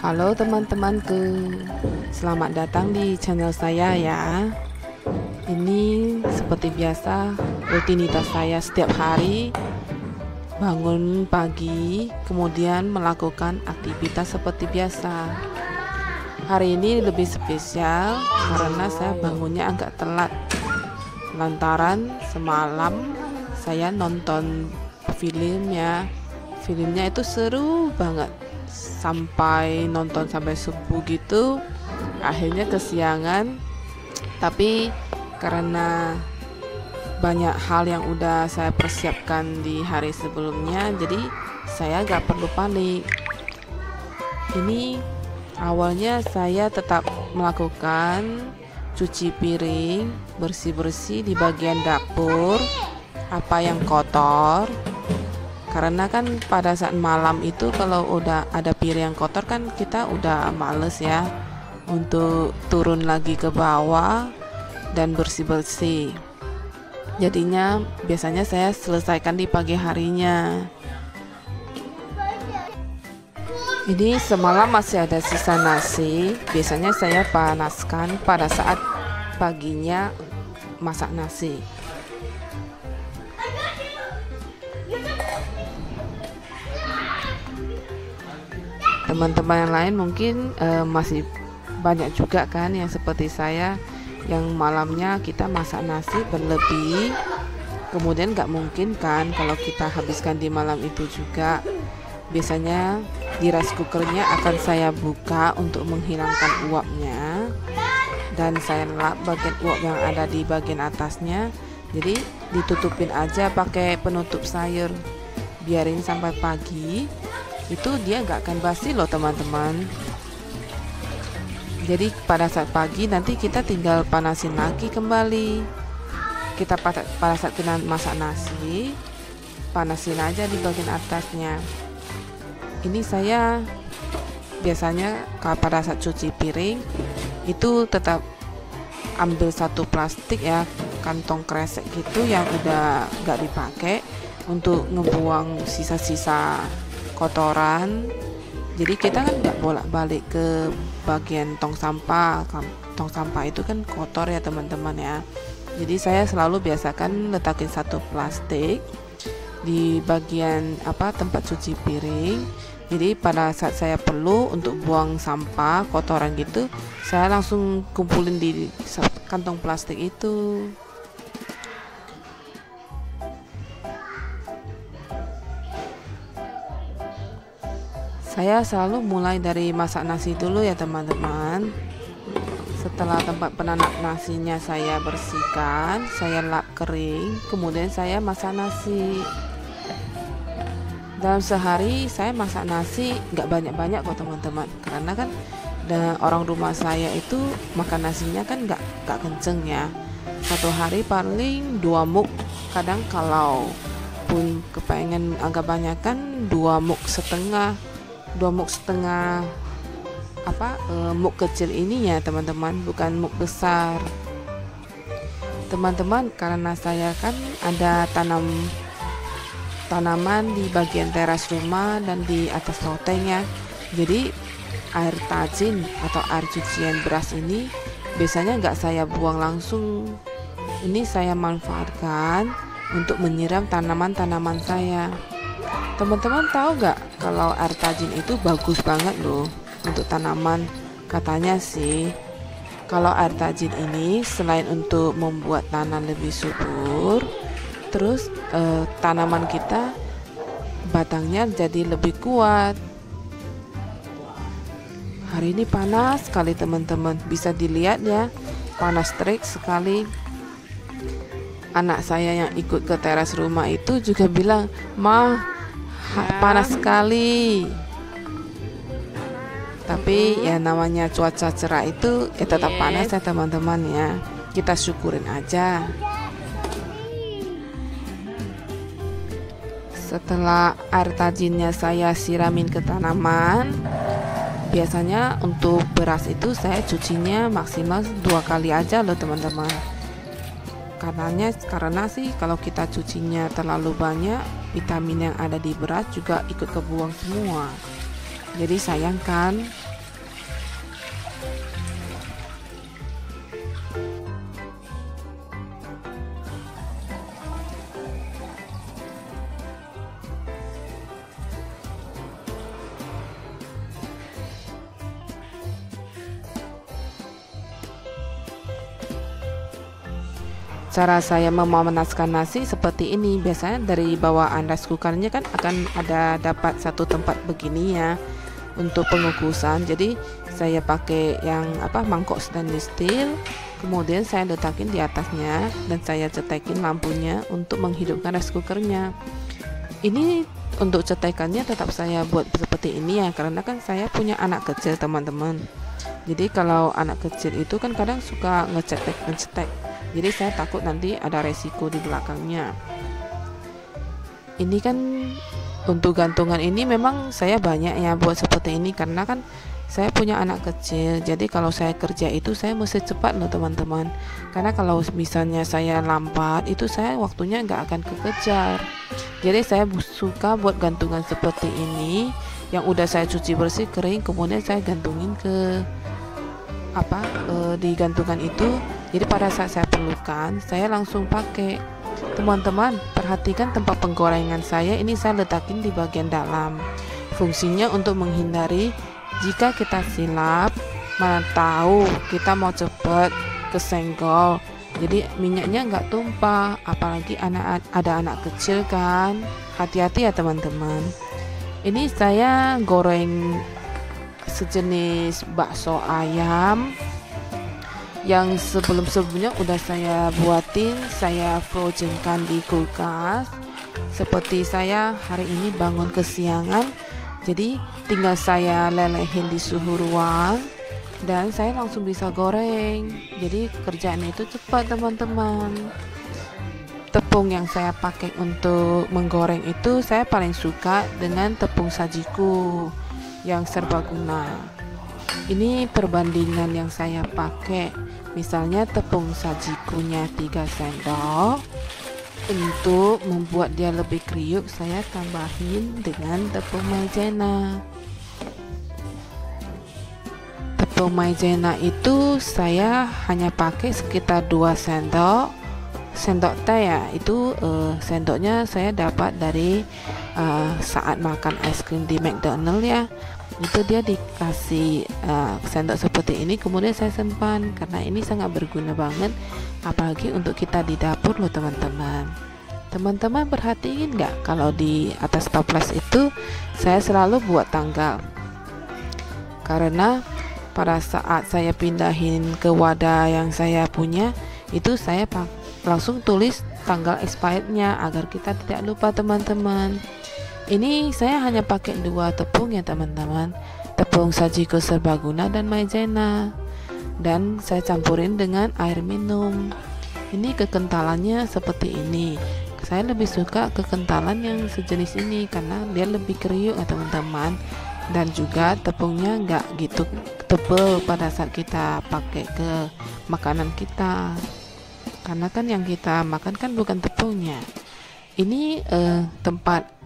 Halo teman-temanku, selamat datang di channel saya ya. Ini seperti biasa rutinitas saya setiap hari. Bangun pagi, kemudian melakukan aktivitas seperti biasa. Hari ini lebih spesial karena saya bangunnya agak telat. Lantaran semalam saya nonton filmnya. Filmnya itu seru banget. Sampai nonton sampai subuh gitu, akhirnya kesiangan. Tapi karena banyak hal yang udah saya persiapkan di hari sebelumnya, jadi saya gak perlu panik. Ini awalnya saya tetap melakukan cuci piring, bersih-bersih di bagian dapur, apa yang kotor. Karena kan pada saat malam itu kalau udah ada piring yang kotor kan kita udah males ya untuk turun lagi ke bawah dan bersih-bersih. Jadinya biasanya saya selesaikan di pagi harinya. Ini semalam masih ada sisa nasi. Biasanya saya panaskan pada saat paginya masak nasi. Teman-teman yang lain mungkin masih banyak juga kan yang seperti saya, yang malamnya kita masak nasi berlebih, kemudian gak mungkin kan kalau kita habiskan di malam itu juga. Biasanya di rice cookernya akan saya buka untuk menghilangkan uapnya, dan saya lap bagian uap yang ada di bagian atasnya. Jadi ditutupin aja pakai penutup sayur, biarin sampai pagi. Itu dia nggak akan basi loh teman-teman. Jadi pada saat pagi nanti kita tinggal panasin lagi kembali. Kita pada saat kita masak nasi, panasin aja di bagian atasnya. Ini saya biasanya pada saat cuci piring itu tetap ambil satu plastik ya, kantong kresek gitu yang udah nggak dipakai, untuk ngebuang sisa-sisa kotoran. Jadi kita kan nggak bolak-balik ke bagian tong sampah. Tong sampah itu kan kotor ya teman-teman ya. Jadi saya selalu biasakan letakin satu plastik di bagian tempat cuci piring. Jadi pada saat saya perlu untuk buang sampah kotoran gitu, saya langsung kumpulin di kantong plastik itu. Saya selalu mulai dari masak nasi dulu ya teman-teman. Setelah tempat penanak nasinya saya bersihkan, saya lap kering, kemudian saya masak nasi. Dalam sehari saya masak nasi nggak banyak-banyak kok teman-teman, karena kan orang rumah saya itu makan nasinya kan nggak kenceng ya. Satu hari paling 2 muk. Kadang kalau pun kepengen agak banyak kan 2 muk setengah muk kecil ini ya teman-teman, bukan muk besar. Teman-teman, karena saya kan ada tanaman di bagian teras rumah dan di atas loteng ya, jadi air tajin atau air cucian beras ini biasanya nggak saya buang langsung. Ini saya manfaatkan untuk menyiram tanaman-tanaman saya. Teman-teman tahu gak kalau air tajin itu bagus banget loh untuk tanaman. Katanya sih kalau air tajin ini selain untuk membuat tanah lebih subur, terus tanaman kita batangnya jadi lebih kuat. Hari ini panas sekali teman-teman, bisa dilihat ya, panas terik sekali. Anak saya yang ikut ke teras rumah itu juga bilang, "Mah, panas sekali." Tapi ya namanya cuaca cerah itu ya tetap panas ya teman-teman ya. Kita syukurin aja. Setelah air tajinnya saya siramin ke tanaman, biasanya untuk beras itu saya cucinya maksimal 2 kali aja loh teman-teman. Karena sih kalau kita cucinya terlalu banyak, vitamin yang ada di beras juga ikut kebuang semua. Jadi sayang kan Cara saya memanaskan nasi seperti ini. Biasanya dari bawaan rice cookernya kan akan ada dapat satu tempat begini ya untuk pengukusan. Jadi saya pakai yang mangkok stainless steel, kemudian saya letakin di atasnya dan saya cetekin lampunya untuk menghidupkan rice cookernya. Ini untuk cetekannya tetap saya buat seperti ini ya, karena kan saya punya anak kecil teman-teman. Jadi kalau anak kecil itu kan kadang suka ngecetek. Jadi saya takut nanti ada resiko di belakangnya. Ini kan untuk gantungan ini memang saya banyak ya buat seperti ini, karena kan saya punya anak kecil. Jadi kalau saya kerja itu saya mesti cepat loh teman-teman. Karena kalau misalnya saya lambat itu saya waktunya nggak akan kekejar. Jadi saya suka buat gantungan seperti ini yang udah saya cuci bersih kering, kemudian saya gantungin ke di gantungan itu. Jadi pada saat saya perlukan saya langsung pakai. Teman-teman perhatikan tempat penggorengan saya ini, saya letakin di bagian dalam. Fungsinya untuk menghindari jika kita silap, mana tahu kita mau cepet kesenggol, jadi minyaknya nggak tumpah. Apalagi ada anak kecil kan, hati-hati ya teman-teman. Ini saya goreng sejenis bakso ayam yang sebelumnya udah saya buatin, saya frozenkan di kulkas. Seperti saya hari ini bangun kesiangan, jadi tinggal saya lelehin di suhu ruang dan saya langsung bisa goreng. Jadi kerjaan itu cepat teman-teman. Tepung yang saya pakai untuk menggoreng itu saya paling suka dengan tepung sajiku yang serbaguna. Ini perbandingan yang saya pakai. Misalnya tepung sajikunya 3 sendok. Untuk membuat dia lebih kriuk, saya tambahin dengan tepung maizena. Tepung maizena itu saya hanya pakai sekitar 2 sendok teh ya. Itu sendoknya saya dapat dari saat makan es krim di McDonald ya. Itu dia dikasih sendok seperti ini, kemudian saya simpan karena ini sangat berguna banget, apalagi untuk kita di dapur loh teman-teman. Teman-teman perhatiin nggak kalau di atas toples itu saya selalu buat tanggal, karena pada saat saya pindahin ke wadah yang saya punya itu saya langsung tulis tanggal expirednya agar kita tidak lupa teman-teman. Ini saya hanya pakai 2 tepung ya teman-teman, tepung sajiku serbaguna dan maizena, dan saya campurin dengan air minum. Ini kekentalannya seperti ini. Saya lebih suka kekentalan yang sejenis ini karena dia lebih kriuk ya teman-teman, dan juga tepungnya nggak gitu tebal pada saat kita pakai ke makanan kita, karena kan yang kita makan kan bukan tepungnya. Ini tempat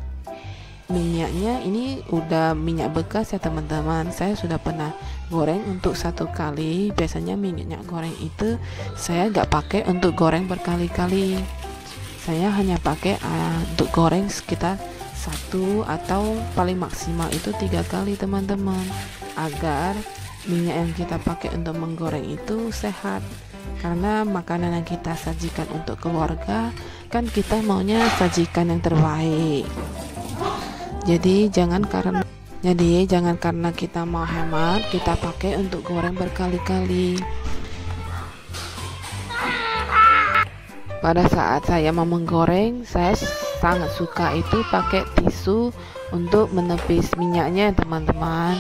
minyaknya ini udah minyak bekas ya teman-teman. Saya sudah pernah goreng untuk 1 kali. Biasanya minyak goreng itu saya nggak pakai untuk goreng berkali-kali. Saya hanya pakai untuk goreng sekitar 1 atau paling maksimal itu 3 kali teman-teman, agar minyak yang kita pakai untuk menggoreng itu sehat. Karena makanan yang kita sajikan untuk keluarga kan kita maunya sajikan yang terbaik. Jadi jangan karena kita mau hemat kita pakai untuk goreng berkali-kali. Pada saat saya mau menggoreng, saya sangat suka itu pakai tisu untuk menepis minyaknya teman-teman.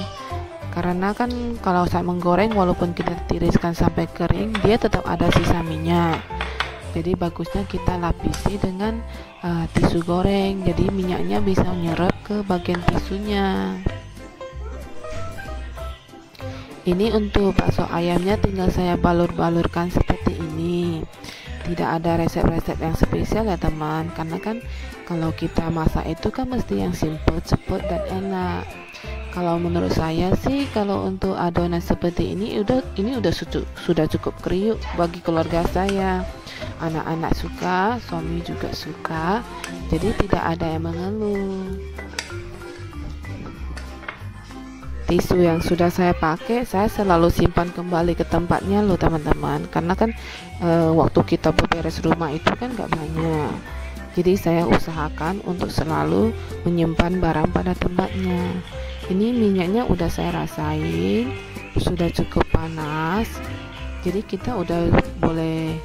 Karena kan kalau saya menggoreng walaupun kita tiriskan sampai kering, dia tetap ada sisa minyak. Jadi bagusnya kita lapisi dengan tisu goreng, jadi minyaknya bisa nyerap ke bagian tisunya. Ini untuk bakso ayamnya tinggal saya balur-balurkan seperti ini. Tidak ada resep-resep yang spesial ya teman, karena kan kalau kita masak itu kan mesti yang simple, cepet dan enak. Kalau menurut saya sih, kalau untuk adonan seperti ini sudah cukup kriuk bagi keluarga saya. Anak-anak suka, suami juga suka, jadi tidak ada yang mengeluh. tisu yang sudah saya pakai saya selalu simpan kembali ke tempatnya loh teman-teman, karena kan waktu kita beberes rumah itu kan nggak banyak, jadi saya usahakan untuk selalu menyimpan barang pada tempatnya. Ini minyaknya udah saya rasain sudah cukup panas, jadi kita udah boleh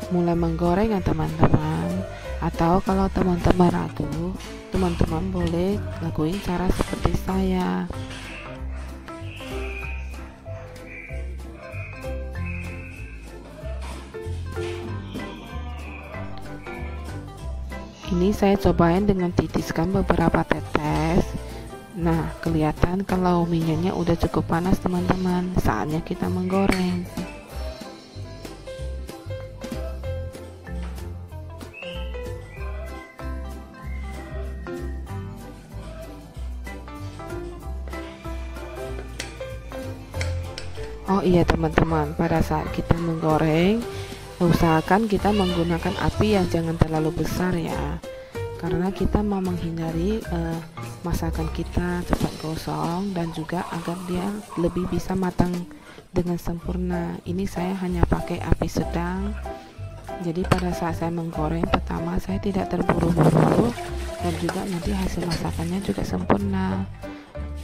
mulai menggoreng ya teman-teman. Atau kalau teman-teman ragu, teman-teman boleh lakuin cara seperti saya. Ini saya cobain dengan titiskan beberapa tetes. Nah, kelihatan kalau minyaknya udah cukup panas teman-teman, saatnya kita menggoreng. Oh iya teman-teman, pada saat kita menggoreng, usahakan kita menggunakan api yang jangan terlalu besar ya, karena kita mau menghindari masakan kita cepat gosong dan juga agar dia lebih bisa matang dengan sempurna. Ini saya hanya pakai api sedang, jadi pada saat saya menggoreng pertama saya tidak terburu-buru dan juga nanti hasil masakannya juga sempurna.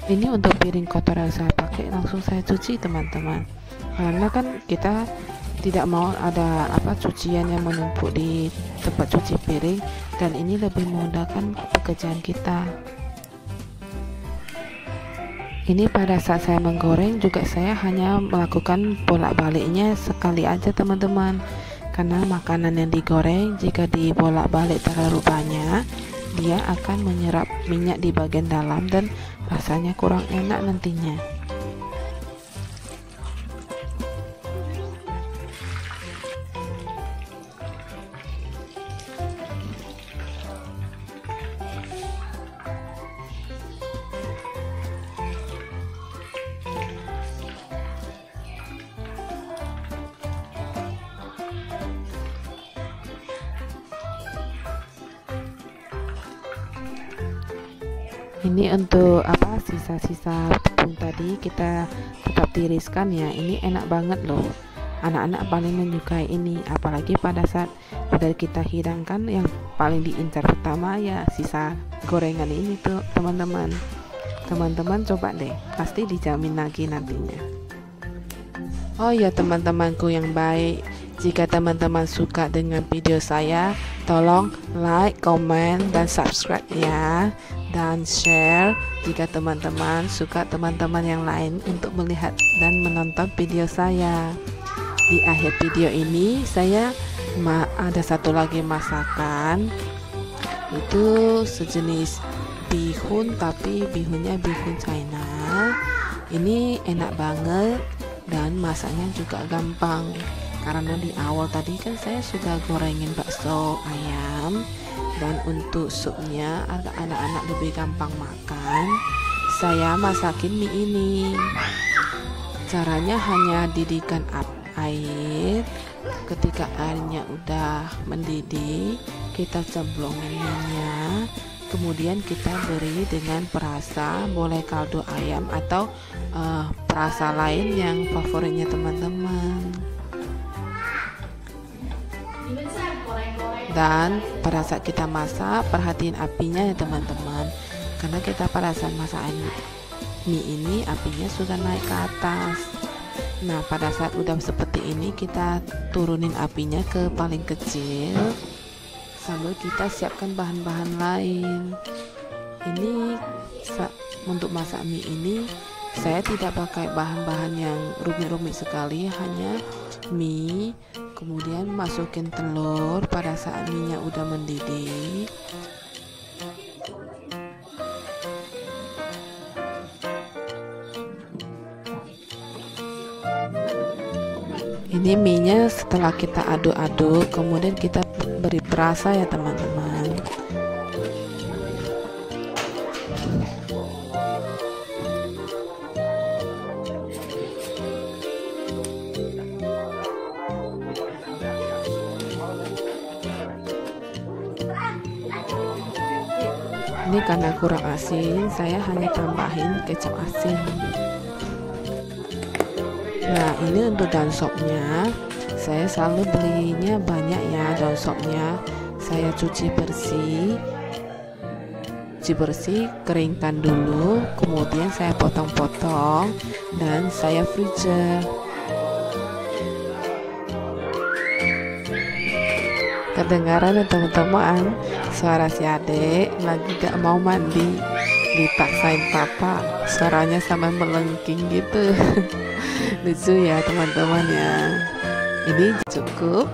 Ini untuk piring kotor yang saya pakai langsung saya cuci teman-teman, karena kan kita tidak mau ada cucian yang menumpuk di tempat cuci piring, dan ini lebih memudahkan pekerjaan kita. Ini pada saat saya menggoreng juga saya hanya melakukan bolak-baliknya sekali aja teman-teman, karena makanan yang digoreng jika dibolak-balik terlalu banyak dia akan menyerap minyak di bagian dalam dan rasanya kurang enak nantinya. Ini untuk sisa-sisa tepung tadi kita tetap tiriskan ya. Ini enak banget loh, anak-anak paling menyukai ini, apalagi pada saat udah kita hidangkan, yang paling diincar pertama ya sisa gorengan ini tuh teman-teman. Teman-teman coba deh, pasti dijamin lagi nantinya. Oh ya teman-temanku yang baik, jika teman-teman suka dengan video saya, tolong like, komen, dan subscribe ya, dan share jika teman-teman suka teman-teman yang lain untuk melihat dan menonton video saya. Di akhir video ini saya ada satu lagi masakan, itu sejenis bihun, tapi bihunnya bihun China. Ini enak banget dan masaknya juga gampang, karena di awal tadi kan saya sudah gorengin bakso ayam, dan untuk supnya agar anak-anak lebih gampang makan, saya masakin mie ini. Caranya hanya didihkan air. Ketika airnya udah mendidih, kita cemplungin minyak, kemudian kita beri dengan perasa, boleh kaldu ayam atau perasa lain yang favoritnya teman-teman. Dan pada saat kita masak, perhatiin apinya ya teman-teman, karena kita pada saat masak mie ini apinya sudah naik ke atas. Nah pada saat udah seperti ini kita turunin apinya ke paling kecil sambil kita siapkan bahan-bahan lain. Ini untuk masak mie ini saya tidak pakai bahan-bahan yang rumit-rumit sekali, hanya mie, kemudian masukin telur pada saat minyak udah mendidih. Ini minyak setelah kita aduk-aduk, kemudian kita beri perasa ya teman-teman. Ini karena kurang asin, saya hanya tambahin kecap asin. Nah, ini untuk daun sopnya, saya selalu belinya banyak ya daun sopnya. Saya cuci bersih, keringkan dulu, kemudian saya potong-potong dan saya freezer. Kedengaran ya teman-teman, suara si adik lagi gak mau mandi, dipaksain papa, suaranya sampai melengking gitu. Lucu ya teman-teman ya. Ini cukup,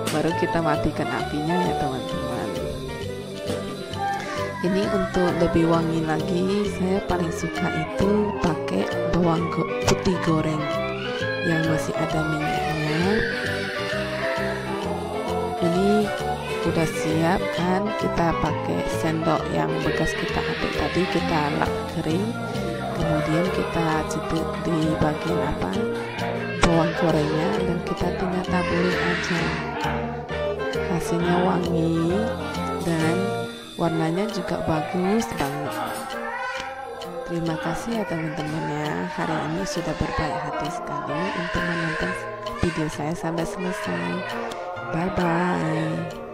baru kita matikan apinya ya teman-teman. Ini untuk lebih wangi lagi, saya paling suka itu pakai bawang putih goreng yang masih ada minyaknya. Ini udah siap kan, kita pakai sendok yang bekas kita aduk tadi, kita lap kering, kemudian kita ceduk di bagian bawang gorengnya dan kita tinggal taburi aja. Hasilnya wangi dan warnanya juga bagus banget. Terima kasih ya teman-teman ya, hari ini sudah berbaik hati sekali untuk menonton video saya sampai selesai. Bye bye.